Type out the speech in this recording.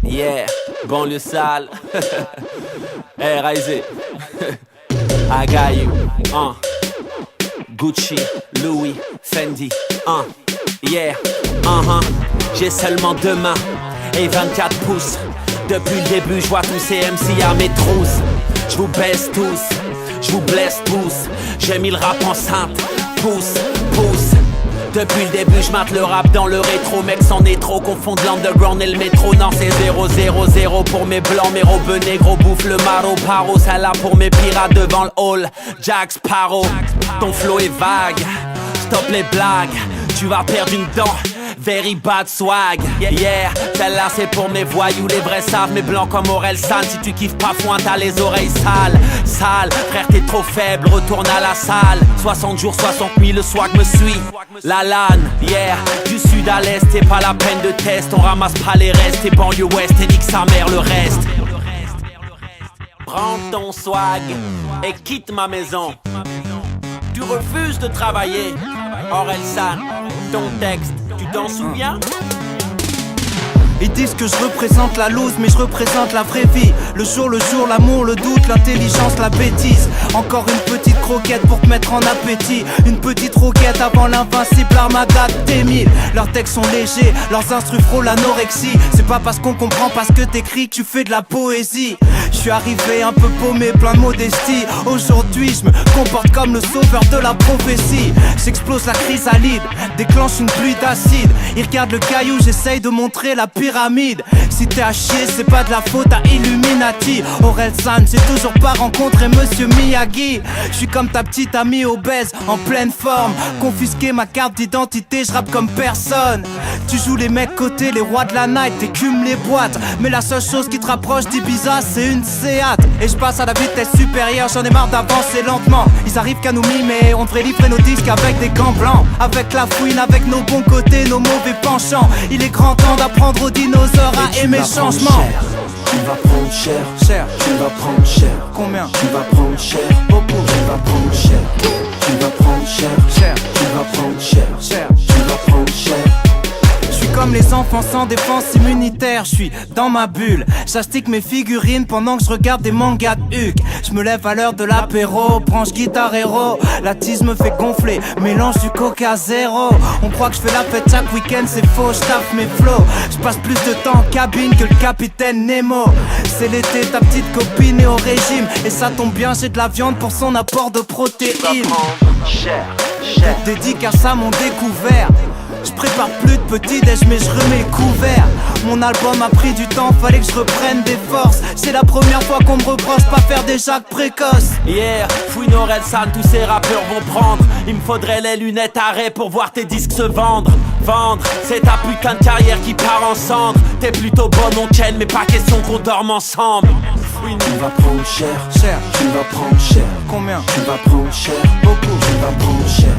Yeah, banlieue sale. Hey, Raizé. I got you. Gucci, Louis, Fendi. Yeah, J'ai seulement 2 mains et 24 pouces. Depuis le début, je vois tous ces MC à mes trousses. Je vous baisse tous, je vous blesse tous. J'ai mis le rap enceinte, pousse, pousse. Depuis le début, je mate le rap dans le rétro. Mec, c'en est trop, confondre l'underground et le métro. Non, c'est 0-0-0 pour mes blancs, mes robes négro. Bouffe le maro, paro, ça là pour mes pirates devant le hall. Jack Sparrow, ton flow est vague. Stop les blagues, tu vas perdre une dent. Very bad swag, yeah, celle-là c'est pour mes voyous, les vrais savent, mes blancs comme Aurel San. Si tu kiffes pas foin, t'as les oreilles sales, sale, frère t'es trop faible, retourne à la salle. 60 jours, 60 nuits, le swag me suit. La lane, yeah, du sud à l'est, c'est pas la peine de test. On ramasse pas les restes, t'es banlieue ouest, et nique sa mère le reste. Prends ton swag et quitte ma maison. Tu refuses de travailler, Aurel San, ton texte. Tu t'en souviens? Ils disent que je représente la loose, mais je représente la vraie vie. Le jour, l'amour, le doute, l'intelligence, la bêtise. Encore une petite croquette pour te mettre en appétit. Une petite roquette avant l'invincible Armada T1000. Leurs textes sont légers, leurs instrus frôlent l'anorexie. C'est pas parce qu'on comprend pas ce que t'écris que tu fais de la poésie. Je suis arrivé un peu paumé, plein de modestie. Aujourd'hui je me comporte comme le sauveur de la prophétie. J'explose la chrysalide, déclenche une pluie d'acide. Ils regardent le caillou, j'essaye de montrer la pyramide. Si t'es à chier, c'est pas de la faute à Illuminati. Aurel San, j'ai toujours pas rencontré Monsieur Miyagi. Je suis comme ta petite amie obèse, en pleine forme. Confisquer ma carte d'identité, je rappe comme personne. Tu joues les mecs côté, les rois de la night, t'écumes les boîtes. Mais la seule chose qui te rapproche d'Ibiza, c'est une Seat. Et je passe à la vitesse supérieure, j'en ai marre d'avancer lentement. Ils arrivent qu'à nous mimer, on devrait livrer nos disques avec des gants blancs. Avec la fouine, avec nos bons côtés, nos mauvais penchants. Il est grand temps d'apprendre aux dinosaures à aimer le changement. Tu vas prendre cher, Cher. tu vas prendre cher. Combien? Tu vas prendre cher, Beaucoup. tu vas prendre cher. Tu vas prendre cher, Cher. tu vas prendre cher. Cher. Tu vas prendre cher. Je suis comme les enfants sans défense immunitaire, je suis dans ma bulle. J'astique mes figurines pendant que je regarde des mangas de Huck. Je me lève à l'heure de l'apéro, branche guitare héros. La tease me fait gonfler, mélange du coca zéro. On croit que je fais la fête chaque week-end, c'est faux, je tape mes flows. Je passe plus de temps en cabine que le capitaine Nemo. C'est l'été, ta petite copine est au régime. Et ça tombe bien, j'ai de la viande pour son apport de protéines. Cher, Dédicace à mon découvert. Je prépare plus de petit-déj mais je remets couvert. Mon album a pris du temps, fallait que je reprenne des forces. C'est la première fois qu'on me reproche pas faire des jacques précoces. yeah, fouine Aurel San, tous ces rappeurs vont prendre. Il me faudrait les lunettes arrêt pour voir tes disques se vendre. Vendre, c'est ta putain de carrière qui part en cendre. T'es plutôt bonne, on chaîne, mais pas question qu'on dorme ensemble. Fouine. Tu vas prendre cher, Cher. tu vas prendre cher. Combien? Tu vas prendre cher, Beaucoup. tu vas prendre cher.